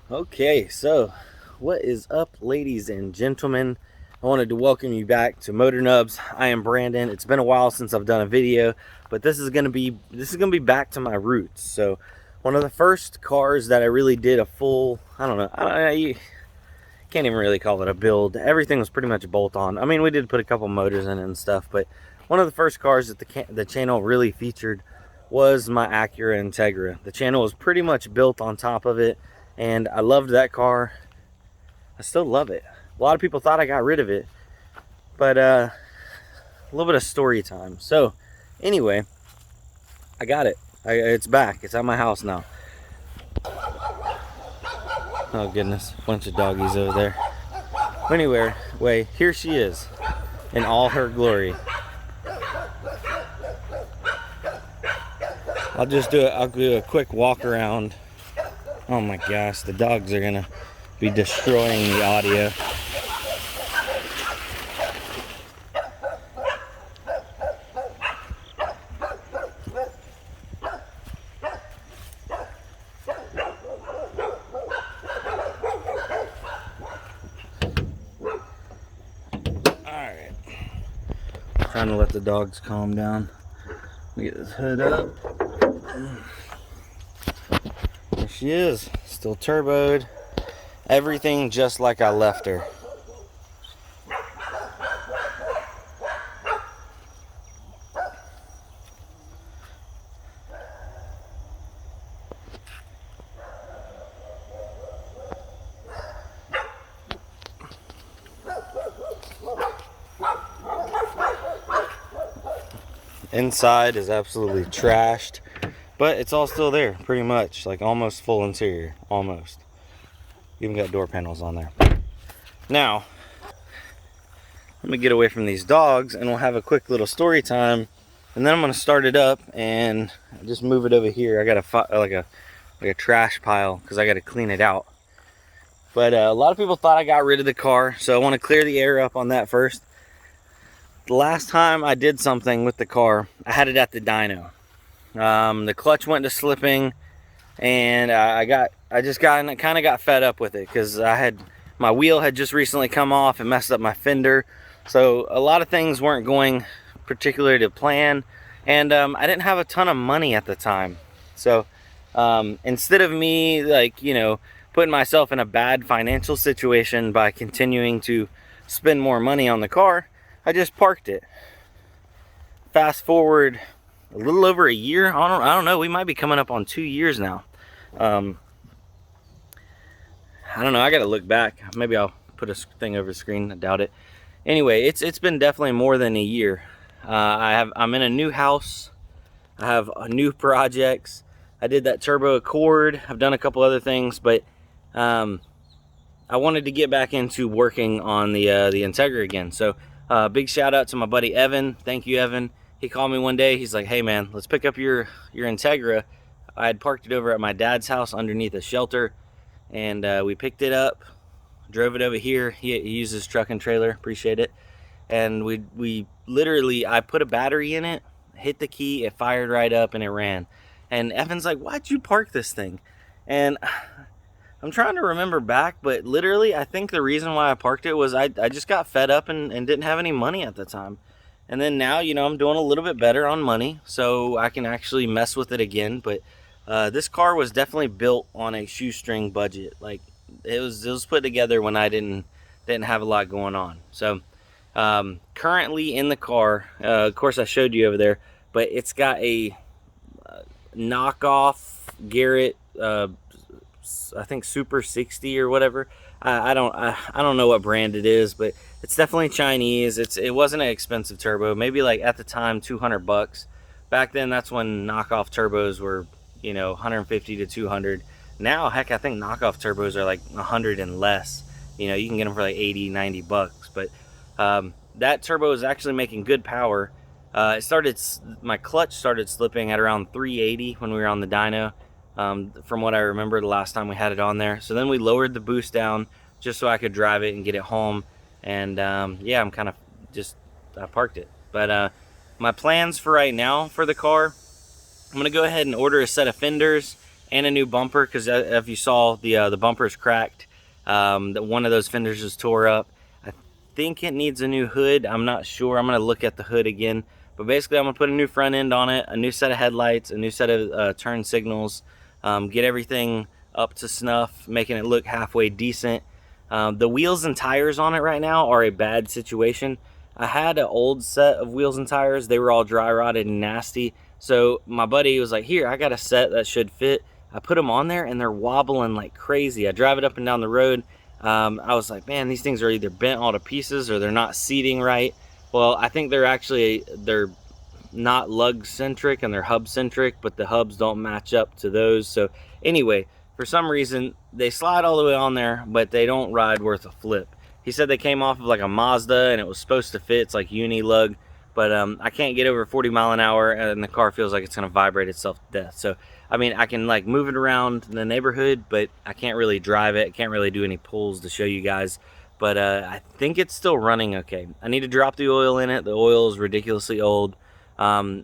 Okay, so what is up, ladies and gentlemen? I wanted to welcome you back to Motor Nubs. I am Brandon. It's been a while since I've done a video, but this is gonna be back to my roots. So, one of the first cars that I really did a full, you can't even really call it a build. Everything was pretty much bolt on. I mean, we did put a couple motors in it and stuff, but one of the first cars that the channel really featured was my Acura Integra. The channel was pretty much built on top of it, and I loved that car. I still love it. A lot of people thought I got rid of it, but a little bit of story time. So anyway, I got it. It's back. It's at my house now. Oh goodness, bunch of doggies over there. Anyway, here she is in all her glory. I'll do a quick walk around. Oh my gosh, the dogs are gonna be destroying the audio. Alright. Trying to let the dogs calm down. Let me get this hood up. There she is, still turboed. Everything just like I left her. Inside is absolutely trashed, but it's all still there, pretty much, like almost full interior, almost. Even got door panels on there. Now, let me get away from these dogs and we'll have a quick little story time, and then I'm gonna start it up and just move it over here. I got a trash pile because I got to clean it out. But a lot of people thought I got rid of the car, so I want to clear the air up on that first. The last time I did something with the car, I had it at the dyno. The clutch went to slipping, and I kind of got fed up with it because my wheel had just recently come off and messed up my fender. So a lot of things weren't going particularly to plan, and I didn't have a ton of money at the time. So instead of me putting myself in a bad financial situation by continuing to spend more money on the car, I just parked it. Fast forward a little over a year. I don't know. We might be coming up on 2 years now. I don't know. I got to look back. Maybe I'll put a thing over the screen. I doubt it. Anyway, it's been definitely more than a year. I'm in a new house. I have new projects. I did that turbo Accord. I've done a couple other things, but I wanted to get back into working on the Integra again. So big shout out to my buddy Evan. Thank you, Evan. He called me one day. He's like, hey man, let's pick up your Integra. I had parked it over at my dad's house underneath a shelter, and we picked it up, drove it over here. He uses truck and trailer, appreciate it. And we literally, I put a battery in it, hit the key, it fired right up and it ran. And Evan's like, why'd you park this thing? And I'm trying to remember back, but literally I think the reason why I parked it was I just got fed up and didn't have any money at the time. And then now, I'm doing a little bit better on money, so I can actually mess with it again. But this car was definitely built on a shoestring budget. Like it was put together when I didn't have a lot going on. So currently in the car, of course I showed you over there, but it's got a knockoff Garrett I think Super 60 or whatever. I don't know what brand it is, but it's definitely Chinese. It wasn't an expensive turbo, maybe like at the time $200. Back then, that's when knockoff turbos were 150 to 200. Now, heck, I think knockoff turbos are like 100 and less. You can get them for like 80, 90 bucks. But that turbo is actually making good power. My clutch started slipping at around 380 when we were on the dyno. From what I remember the last time we had it on there. So then we lowered the boost down just so I could drive it and get it home. And yeah, I'm kind of I parked it. But my plans for right now for the car, I'm gonna go ahead and order a set of fenders and a new bumper, because if you saw, the bumper is cracked. One of those fenders is tore up. I think it needs a new hood. I'm not sure. I'm gonna look at the hood again. But basically, I'm gonna put a new front end on it, a new set of headlights, a new set of turn signals, get everything up to snuff, making it look halfway decent. The wheels and tires on it right now are a bad situation. I had an old set of wheels and tires. They were all dry rotted and nasty. So my buddy was like, here, I got a set that should fit. I put them on there and they're wobbling like crazy. I drive it up and down the road. I was like, man, these things are either bent all to pieces or they're not seating right. Well, I think they're not lug centric and they're hub centric, but the hubs don't match up to those. So anyway, for some reason they slide all the way on there, but they don't ride worth a flip. He said they came off of like a Mazda and it was supposed to fit. It's like uni lug, but I can't get over 40 mile an hour and the car feels like it's gonna vibrate itself to death. So I mean, I can like move it around the neighborhood, but I can't really drive it. I can't really do any pulls to show you guys. But I think it's still running okay. I need to drop the oil in it. The oil is ridiculously old. I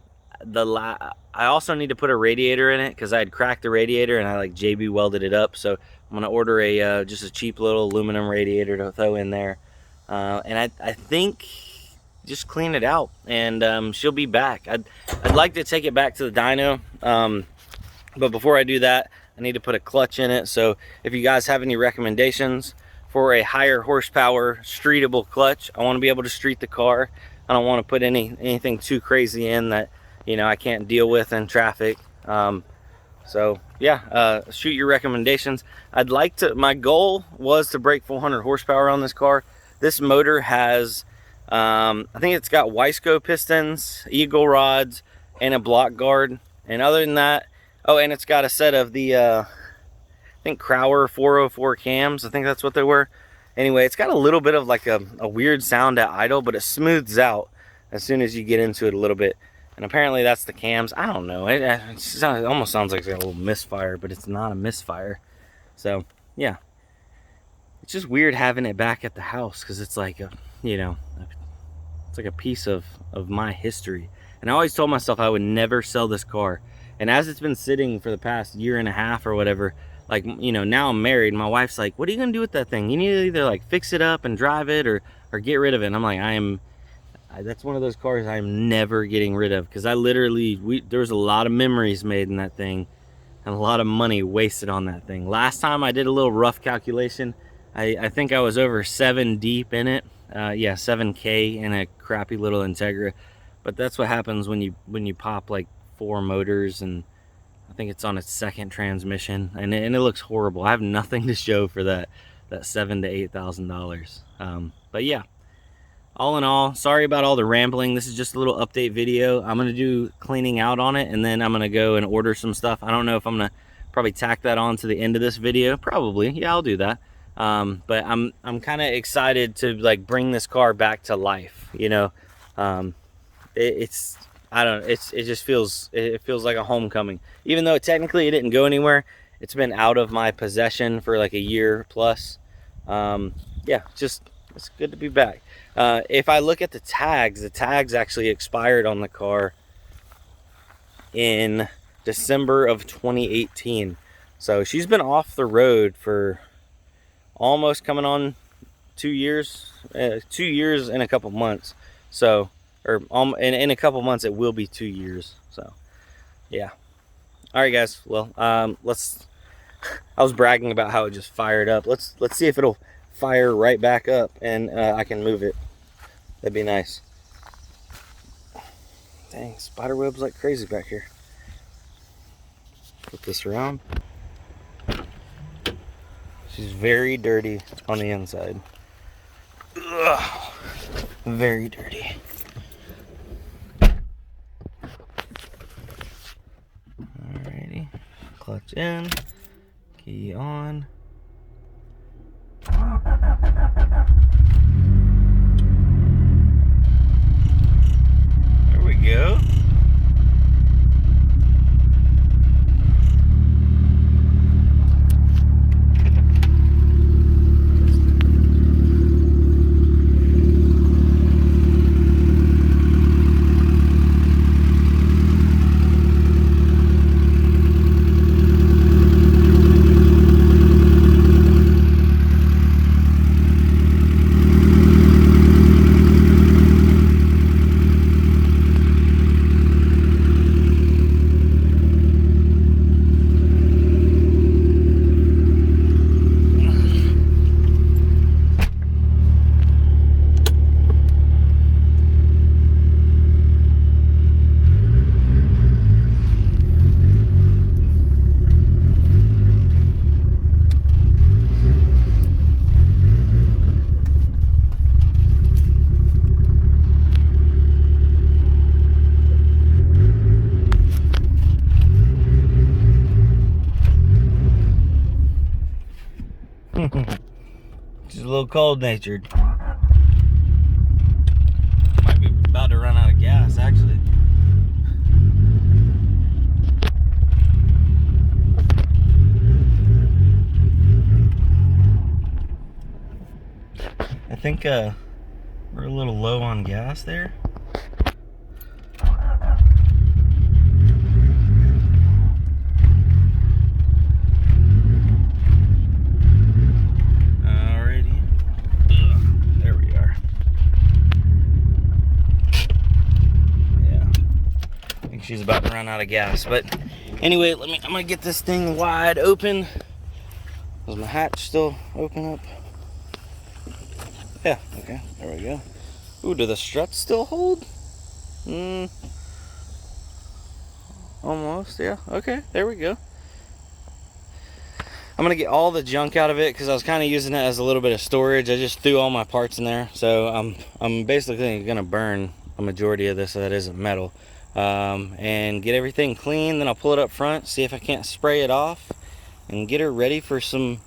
also need to put a radiator in it because I had cracked the radiator and I like JB welded it up. So I'm gonna order a just a cheap little aluminum radiator to throw in there, and I think just clean it out and she'll be back. I'd like to take it back to the dyno, but before I do that, I need to put a clutch in it. So if you guys have any recommendations for a higher horsepower streetable clutch, I want to be able to street the car. I don't want to put anything too crazy in that, you know, I can't deal with in traffic. So yeah, shoot your recommendations. I'd like to, my goal was to break 400 horsepower on this car. This motor has, I think it's got Wiseco pistons, eagle rods, and a block guard. And other than that, oh, and it's got a set of the, I think Crowler 404 cams. I think that's what they were. Anyway, it's got a little bit of like a weird sound at idle, but it smooths out as soon as you get into it a little bit. And apparently that's the cams. I don't know. It almost sounds like it's got a little misfire, but it's not a misfire. So yeah, it's just weird having it back at the house because it's like a, you know, it's like a piece of my history. And I always told myself I would never sell this car. And as it's been sitting for the past year and a half or whatever, like, you know, now I'm married, my wife's like, what are you gonna do with that thing? You need to either like fix it up and drive it or get rid of it. And I'm like, that's one of those cars I'm never getting rid of, because I literally, there's a lot of memories made in that thing and a lot of money wasted on that thing. Last time I did a little rough calculation, I think I was over 7 deep in it. Yeah, 7K in a crappy little Integra. But that's what happens when you pop like 4 motors, and I think it's on its 2nd transmission, and it looks horrible. I have nothing to show for that $7,000 to $8,000. But yeah, all in all, sorry about all the rambling. This is just a little update video. I'm gonna do cleaning out on it, and then I'm gonna go and order some stuff. I don't know if I'm gonna probably tack that on to the end of this video. Probably, yeah, I'll do that. But I'm kind of excited to like bring this car back to life. You know, it's I don't know, it just feels, it feels like a homecoming. Even though technically it didn't go anywhere, it's been out of my possession for like a year plus. Yeah, it's good to be back. If I look at the tags actually expired on the car in December of 2018. So she's been off the road for almost coming on 2 years, 2 years and a couple months. So, or in a couple months it will be 2 years. So yeah. All right guys, well, I was bragging about how it just fired up. Let's see if it'll fire right back up and I can move it. That'd be nice. Dang, spider webs like crazy back here. Flip this around. She's very dirty on the inside. Ugh, very dirty. Alrighty, clutch in, key on. There we go. little cold-natured. Might be about to run out of gas, actually. I think we're a little low on gas there. Alrighty. There we are. Yeah. I think she's about to run out of gas. But anyway, I'm gonna get this thing wide open. Is my hatch still open up? Yeah, okay, there we go. Ooh, do the struts still hold? Almost, yeah. Okay, there we go. I'm gonna get all the junk out of it because I was kind of using it as a little bit of storage. I just threw all my parts in there, so I'm basically gonna burn a majority of this that isn't metal, and get everything clean. Then I'll pull it up front, see if I can't spray it off, and get her ready for some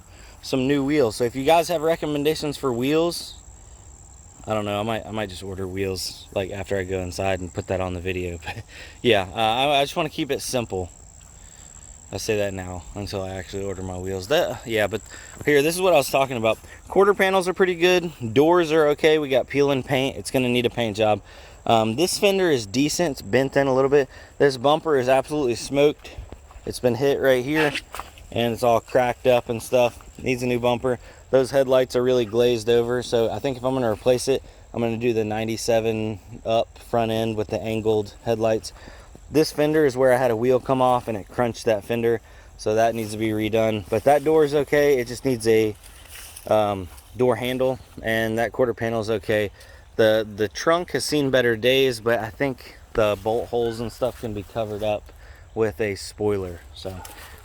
new wheels. So if you guys have recommendations for wheels, I don't know, I might just order wheels like after I go inside and put that on the video. But yeah, I just want to keep it simple. I say that now until I actually order my wheels. Yeah, but here, this is what I was talking about. Quarter panels are pretty good. Doors are okay. We got peel and paint. It's gonna need a paint job. This fender is decent. It's bent in a little bit. This bumper is absolutely smoked. It's been hit right here and it's all cracked up and stuff. Needs a new bumper. Those headlights are really glazed over, so I think if I'm going to replace it, I'm going to do the 97 up front end with the angled headlights. This fender is where I had a wheel come off and it crunched that fender, so that needs to be redone. But that door is okay. It just needs a door handle, and that quarter panel is okay. The trunk has seen better days, but I think the bolt holes and stuff can be covered up with a spoiler. So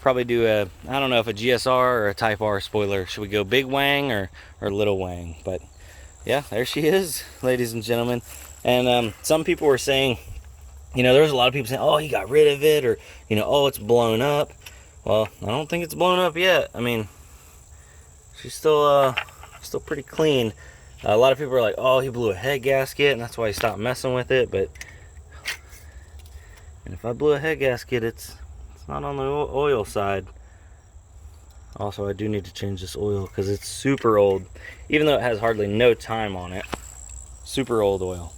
probably do I don't know if a GSR or a Type R spoiler. Should we go big wang or little wang? But yeah, there she is, ladies and gentlemen. And some people were saying, you know, there's a lot of people saying, oh, he got rid of it, or, you know, oh, it's blown up. Well, I don't think it's blown up yet. I mean, she's still pretty clean. A lot of people are like, oh, he blew a head gasket and that's why he stopped messing with it. But and if I blew a head gasket, it's not on the oil side. Also, I do need to change this oil because it's super old, even though it has hardly no time on it. Super old oil,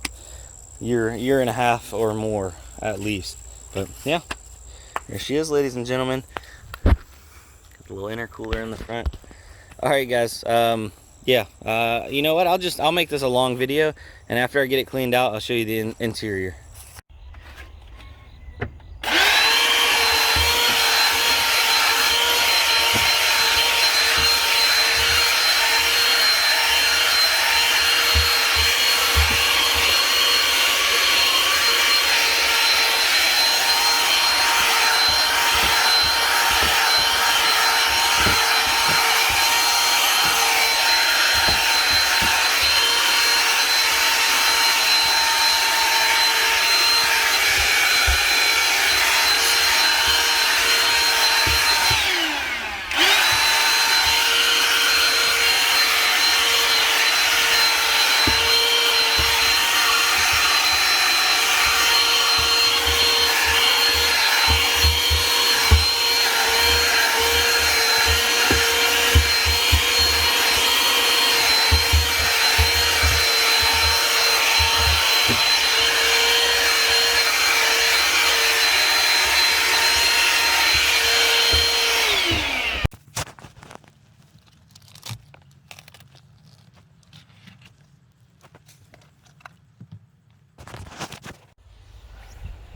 year and a half or more at least. But yeah, there she is, ladies and gentlemen. Got the little intercooler in the front. All right, guys. Yeah, you know what, I'll make this a long video, and after I get it cleaned out, I'll show you the interior.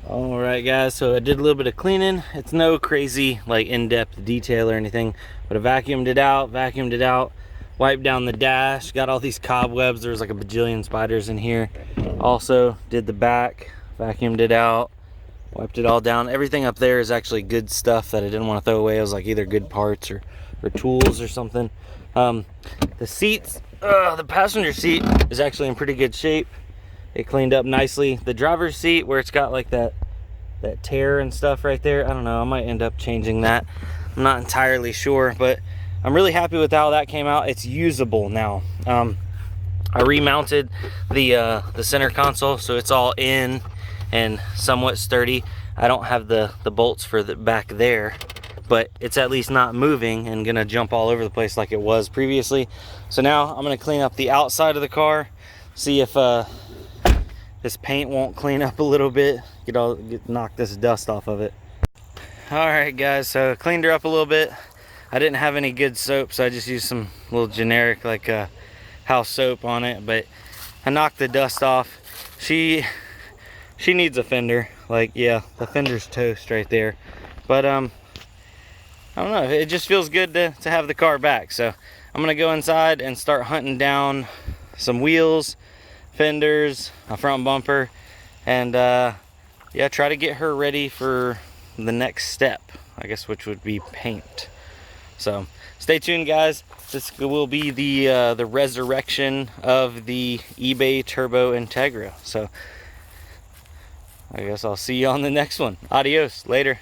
All right, guys, so I did a little bit of cleaning. It's no crazy like in-depth detail or anything, but I vacuumed it out, wiped down the dash, got all these cobwebs. There's like a bajillion spiders in here. Also did the back, vacuumed it out, wiped it all down. Everything up there is actually good stuff that I didn't want to throw away. It was like either good parts or tools or something. The seats, the passenger seat is actually in pretty good shape. It cleaned up nicely. The driver's seat, where it's got like that tear and stuff right there, I don't know, I might end up changing that. I'm not entirely sure, but I'm really happy with how that came out. It's usable now. I remounted the center console, so it's all in and somewhat sturdy. I don't have the bolts for the back there, but it's at least not moving and gonna jump all over the place like it was previously. So now I'm gonna clean up the outside of the car, see if this paint won't clean up a little bit, knock this dust off of it. All right guys, so cleaned her up a little bit. I didn't have any good soap, so I just used some little generic like house soap on it, but I knocked the dust off. She needs a fender. Like, yeah, the fender's toast right there. But I don't know, it just feels good to have the car back. So I'm gonna go inside and start hunting down some wheels, fenders, a front bumper, and yeah, try to get her ready for the next step, I guess, which would be paint. So stay tuned guys. This will be the resurrection of the eBay Turbo Integra. So I guess I'll see you on the next one. Adios, later.